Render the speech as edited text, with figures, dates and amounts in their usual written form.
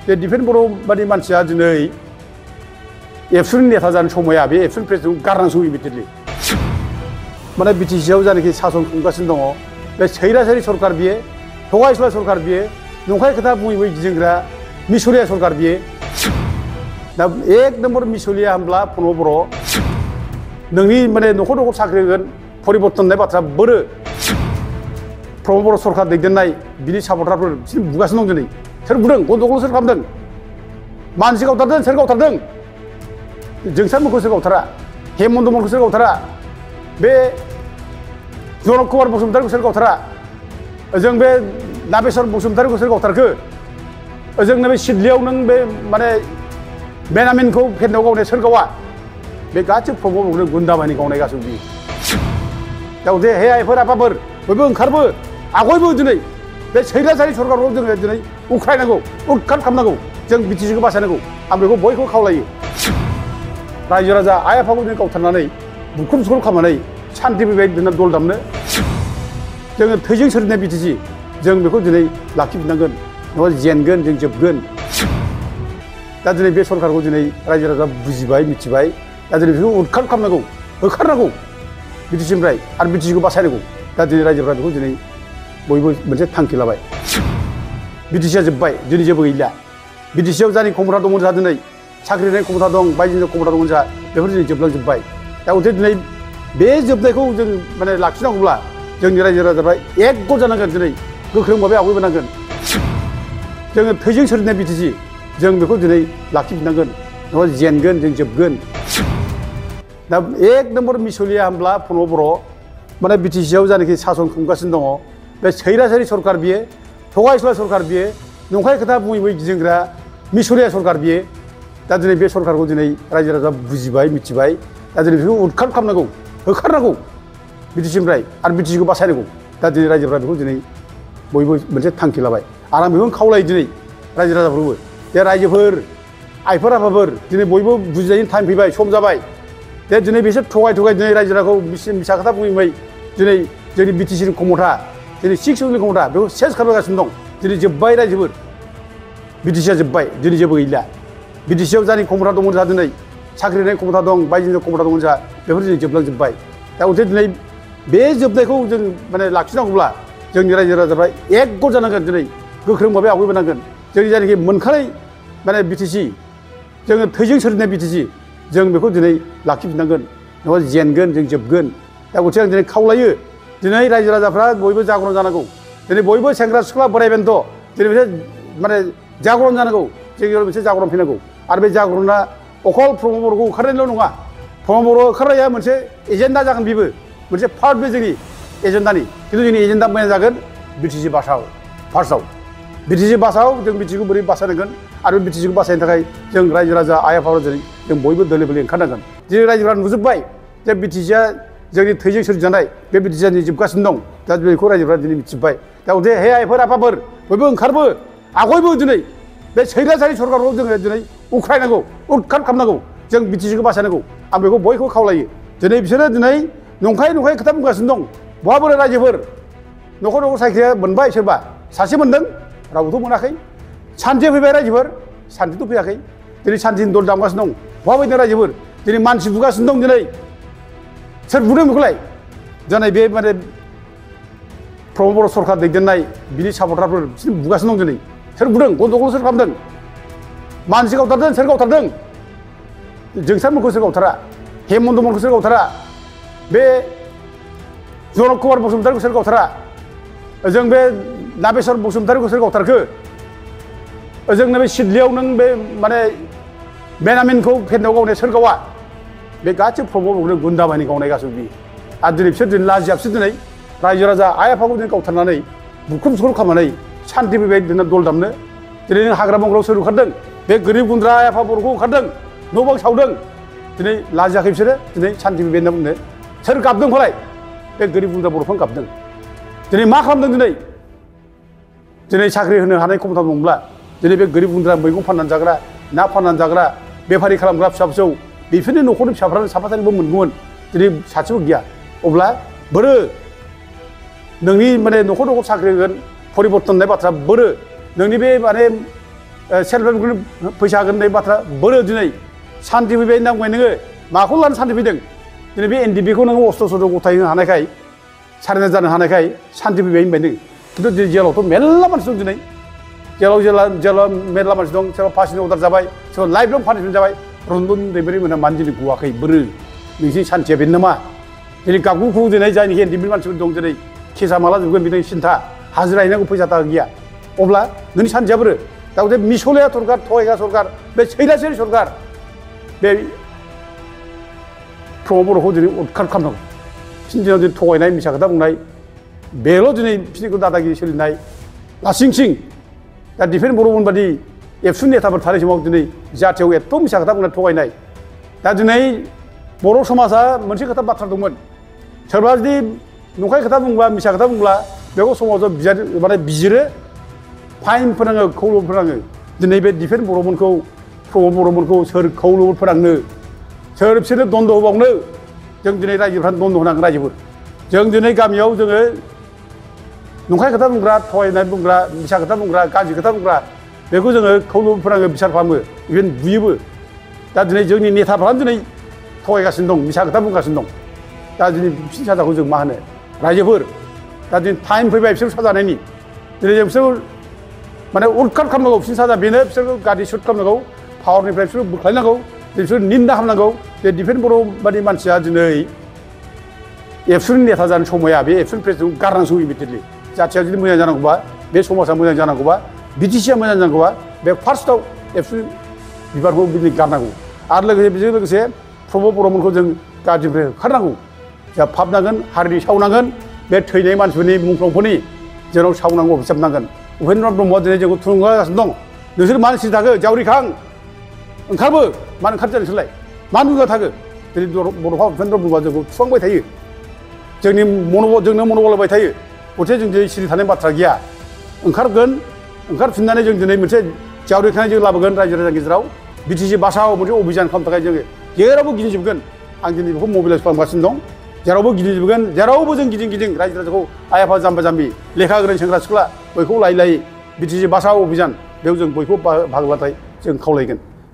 बे दिपेन बर' बादि मानसिया दिनै एबसुनि नेता जानो समाया बे एबसुनि प्रेसिडेन्टखौ गारनांगौ इमिडियेटलि माने बिटिसिआव जानाखि सासन खुंगासिनो दङ बे सैरासारि सरकार बियो थगायसुला सरकार बियो नंखाय खोथा बुङै बुङै गिदिंग्रा मिसलिया सरकार बियो दा एक नम्बर मिसलिया होनब्ला प्रमद बर' नोंनि माने न'खर न'खर साख्रि होगोन परिबर्तन होननाय बाथ्रा बोरो प्रमद बर' सरकार दैदेननाय बिनि सापर्टारफोर बिसोर बुगासिनो दं दिनै सोर बुदों गन्दगल सोर खालामदों मानसि गावथारदों सोर गावथारदों जोंसारमोनखौ सोर गावथारा हेमन्त मोनखौ सोर गावथारा बे जनक कुमार बसुमतारीखौ सोर गावथारा ओजों बे नागेश्वर बसुमतारीखौ सोर गावथारखो ओजोंनो बे सिदलियाव नों बे माने बेनामिनखौ फेन्दाव गावनाया सोर गावा बे गासिबो प्रमद बर'नि गुन्दा बाहिनी गावनाय गासिबो बियो दा जे हे आइफोर आफाफोर बयबो ओंखारबो आगयबो दिनै बे सैरासारि सरकारखौ जोङो दिनै उख्रायनांगौ उदखार खालामनांगौ जों बिटिसिखौ बासायनांगौ आं बेखौ बयखौबो खावलायो रायजो राजा आइ आफाखौ जों गावथारनानै बुख्रुब सुख्रुब खालामनानै सान्थि फैबाय दिनै दल दामनो जोङो थैजों सोरजिनाय बिटिसि जों बेखौ दिनै लाखिफिननांगोन नङाबा जेनगोन जों जोबगोन दा दिनै बे सरकारखौ दिनै रायजो राजा बुजिबाय मिथिबाय दा दिनै बेखौ उदखार खालामनांगौ होखारनांगौ बिटिसिनिफ्राय आरो बिटिसिखौ बासायनांगौ दा दिनै रायजोफ्रा बेखौ दिनै बयबो मोनसे थांखि लाबाय बिटिसिया जोब्बाय दिनै जेबो गैला बिटिसिआव जानि खमथा दंमोन जा दिनै साख्रि होनाय खमथा दं बायदिसिना खमथा दंमोन जा बेफोर दिनै जोबलांजोब्बाय दा गथे दिनै बे जोबनायखौ जों माने लाखिनांगौब्ला जोंनि रायजो राजाफ्रा एकगत जानांगोन दिनै गोख्रों भाबै आवगायबोनांगोन जोङो थैजों सोरजिनाय बिटिसि जों बेखौ दिनै लाखिफिननांगोन नङाबा जेनगोन जों जोबगोन दा एक नम्बर मिसलिया होनब्ला प्रमद बर' माने बिटिसिआव जानाखि सासन खुंगासिनो दङ बे सैरासारि सरकार बियो थगायसुला सरकार बियो नंखाय खोथा बुङै बुङै गिदिंग्रा मिसलिया सरकार बियो दा दिनै बे सरकारखौ दिनै रायजो राजा बुजिबाय मिथिबाय दा दिनै बेखौ उदखार खालामनांगौ होखारनांगौ बिटिसिनिफ्राय आरो बिटिसिखौ बासायनांगौ दा दिनै रायजोफ्रा बेखौ दिनै बयबो मोनसे थांखि लाबाय आरो आं बेखौनो खावलायो दिनै रायजो राजाफोरखौबो जे रायजोफोर आइफोर आफाफोर दिनै बयबो बुजिनायनि टाइम फैबाय सम जाबाय जे दिनै बिसोर थगाय दिनै रायजो राजाखौ मिसा खोथा बुङै दिनै जोंनि बिटिसिनि खमथा दिनै 6 इउनिटनि खमथा बेखौ सेस खालामगासिनो दं दिनै जोब्बाय रायजोफोर बिटिसिआ जोब्बाय दिनै जेबो गैला बिटिसिआव जानि खमथा दंमोन जा दिनै साख्रि होनाय खमथा दं बायदिसिना खमथा दंमोन जा बेफोर दिनै जोबलांजोब्बाय दा गथे दिनै बे जोबनायखौ जों माने लाखिनांगौब्ला जोंनि रायजो राजाफ्रा एकगत जानांगोन दिनै गोख्रों भाबै आवगायबोनांगोन जोंनि जायनाखि मोनखानाय माने बिटिसि जोङो थैजों सोरजिनाय बिटिसि जों बेखौ दिनै लाखिफिननांगोन नङाबा जेनगोन जों जोबगोन दा गथे आं दिनै खावलायो दिनै रायजो राजाफ्रा बयबो जागरण जानांगौ दिनै बयबो सेंग्रा सिख्ला बोराय बेन्थ' दिनै मोनसे माने जागरण जानांगौ जोंनियाव मोनसे जागरण फैनांगौ आरो बे जागरना अखल प्रमद बर'खौ ओंखारनायल' नङा प्रमद बर' ओंखारनाया मोनसे एजेन्डा जागोन बेबो मोनसे पार्ट बे जोंनि एजेन्डानि खिन्थु जोंनि एजेन्डा मोजां जागोन बिटिसि बासाव फार्स्टआव बिटिसि बासाव जों बिटिसिखौ बोरै बासायनांगोन आरो बिटिसिखौ बासायनो थाखाय जों रायजो राजा आइ आफाफोरा दिनै जों बयबो दोलो बोलो ओंखारनांगोन दिनै रायजोफ्रा नुजोब्बाय जे बिटिसिआ जोंनि थैजों सोरजिजानाय बे बिटिसिआ दिनै जोबगासिनो दं दा बेखौ रायजोफ्रा दिनै मिथिबाय दा गथे हे आइफोर आफाफोर बयबो ओंखारबो आगयबो दिनै बे सैरासारि सरकारखौ जोङो दिनै उख्रायनांगौ उदखार खालामनांगौ जों बिटिसिखौ बासायनांगौ आं बेखौ बयखौबो खावलायो दिनै बिसोरो दिनै नंखाय खोथा बुंगासिनो दं बहा बोरै रायजोफोर न'खर न'खर साख्रिया मोनबाय सोरबा सासे मोनदों रावबोथ' मोनाखै सान्थि फैबाय रायजोफोर सान्थिथ' फैयाखै दिनै सान्थिनि दल दामगासिनो दं बहा फैदों रायजोफोर दिनै मानसि बुगासिनो दं दिनै सोर बुदों बेखौलाय दिनै बे माने प्रमद बर' सरकार दैदेननाय बिनि सापर्टारफोर बिसोर बुगासिनो दं दिनै सोर बुदों गन्दगल सोर खालामदों मानसि गावथारदों सोर गावथारदों जोंसारमोनखौ सोर गावथारा हेमन्त मोनखौ सोर गावथारा बे जनक कुमार बसुमतारीखौ सोर गावथारा ओजों बे नागेश्वर बसुमतारीखौ सोर गावथारखो ओजोंनो बे सिदलियाव नों बे माने बेनामिनखौ फेन्दाव गावनाया सोर गावा बे गासिबो प्रमद बर'नि गुन्दा बाहिनी गावनाय गासिबो बियो आरो दिनै बिसोर दिनै लाजियाबसो दिनै रायजो राजा आइ आफाखौ दिनै गावथारनानै बुख्रुब सुख्रुब खालामनानै सान्थि फैबाय दिनै दल दामनो दिनै नों हाग्रा बंग्रायाव सोर ओंखारदों बे गोरिब गुन्द्रा आइ आफा बर'खौ ओंखारदों न' बां सावदों दिनै लाजियाखै बिसोरो दिनै सान्थि फैबाय होनना बुंनो सोर गाबदों फालाय बे गोरिब गुन्द्रा बर'फोर गाबदों दिनै मा खालामदों दिनै साख्रि होनो हानाय खमथा दंब्ला दिनै बे गोरिब गुन्द्रा मैगं फाननानै जाग्रा ना फाननानै जाग्रा बेफारि खालामग्रा फिसा फिसौ बेफोरनि न'खरनि फिसाफ्रानो साफा सानैबो मोनगौमोन दिनै सासेबो गैया अब्ला बोरो नोंनि माने न'खर साख्रि होगोन परिबर्तन होननाय बाथ्रा बोरो नोंनि बे माने सेल्फ हेल्प ग्रुप फैसा होगोन होननाय बाथ्रा बोरो दिनै सान्थि फैबाय होनना बुंबाय नोङो माखौ लानो सान्थि फैदों दिनै बे एनडिएफबि खौ नोङो अस्त्र सत्र गथाय होनो हानायखाय सारेन्डार जानो हानायखाय सान्थि फैबाय होनबाय नोङो खिन्थु जेलावथ' मेरला मानसि दं दिनै जेलाव मेरला मानसि दं सोरबा फासिनि अर्डार जाबाय सोरबा लाइफ लं पानिशमेन्ट जाबाय रन्जन दैमारि मोनहा मानो दिनै गवाखै बोरो नोंसिनि सान्थिया बेनो नामा दिनै गाबगुखौ दिनै जायनिखि एनडिएफबि मानसिफोर दं दिनै केसा माला जोबगोन बिनि सिन्था हाजिरा हैनांगौ फैसा थाखा गैया अब्ला नोंनि सान्थिया बोरो दा गथे मिसलिया सरकार थगायग्रा सरकार बे सैलासेरि सरकार बे प्रमद बर'खौ दिनै उदखार खालामनांगौ बिसोरनि दिनाव दिनै थगायनाय मिसा खोथा बुंनाय बेल' दिनै बिसोरनिखौ दादागिरि सोलिनाय लासिंसिं दा दिफेन बर'मोन बादि एबसु नेताफोर थानाय समाव दिनै जाथियाव एथ' मिसा खोथा बुंनाय थगायनाय दा दिनै बर' समाजा मोनसे खोथा बाथ्रा दंमोन सोरबा जुदि नंखाय खोथा बुंब्ला मिसा खोथा बुंब्ला बेखौ समाजाव माने बिजिरो फाइन फोनाङो खौल'बो फोनाङो दिनै बे दिफेन बर'मोनखौ प्रमद बर'मोनखौ सोर खौल'बो फोनांनो सोर बिसोरनो दन्द होबावनो जों दिनै रायजोफ्रानो दन्द होनांगोन रायजोफोर जों दिनै गामियाव जोङो नंखाय खोथा बुंग्रा थगायनाय बुंग्रा मिसा खोथा बुंग्रा गाज्रि खोथा बुंग्रा बेखौ जोङो खौल'बो फोनाङो बिसार खालामो इभेन बुयोबो दा दिनै जोंनि नेताफ्रानो दिनै थगायगासिनो दं मिसा खोथा बुंगासिनो दं दा दिनै बिसोरनि साजाखौ जों मा होनो रायजोफोर दा दिनै टाइम फैबाय बिसोर साजानायनि दिनै जों बिसोर माने उदखार खालामनांगौ बिसोरनि साजा बेनो बिसोरखौ गाज्रि सुट खालामनांगौ पावारनिफ्राय बिसोरखौ बोख्लायनांगौ बिसोर निन्दा खालामनांगौ जे दिफेन बर' बादि मानसिया दिनै एबसुनि नेता जानो समाया बे एबसुनि प्रेसिडेन्टखौ गारनांसौ इमिडियेटलि जाथिया जुदि मोजां जानांगौबा बे समाजा मोजां जानांगौबा बिटिसिया मोजां जानांगौबा बे फार्स्टआव एबसुनि बिबारखौ बिदिनो गारनांगौ आरो लोगोसे बेजों लोगोसे प्रमद बर'मोनखौ जों गाज्रिनिफ्राय होखारनांगौ जोंहा फाबनांगोन हारिनि सावनांगोन बे थैनाय मानसिफोरनि मुंख्लंफोरनि जेराव सावनांगौ अभिशाबनांगोन उपेन्द्र ब्रह्मआ दिनै जोंखौ थुलुंगागासिनो दं नोंसोर मानो सिरि थाखो जावरिखां ओंखारबो मानो ओंखारदों नोंसोरलाय मानो बुंना थाखो दिनै बड'फा उपेन्द्र ब्रह्मआ जोंखौ थुफांबाय थायो जोंनो मनबल होबाय थायो गथे जों दिनै सिरि थानाय बाथ्रा गैया ओंखारगोन ओंखारफिननानै जों दिनै मोनसे जावरिखांनाय जों लाबोगोन रायजो राजानि गेजेराव बिटिसि बासाव मोनसे अभियान खालामनो थाखाय जोङो जेरावबो गिदिंजोबगोन आं दिनै बेखौ मबिलाइज खालामगासिनो दं जेरावबो गिदिंजोबगोन जेरावबो जों गिदिं रायजो राजाखौ आइ आफा जाम्बा जाम्बि लेखा गोरों सेंग्रा सिख्ला बयखौबो लायै बिटिसि बासाव अभियान बेयाव जों बयखौबो बाहागो लानाय जों खावलायगोन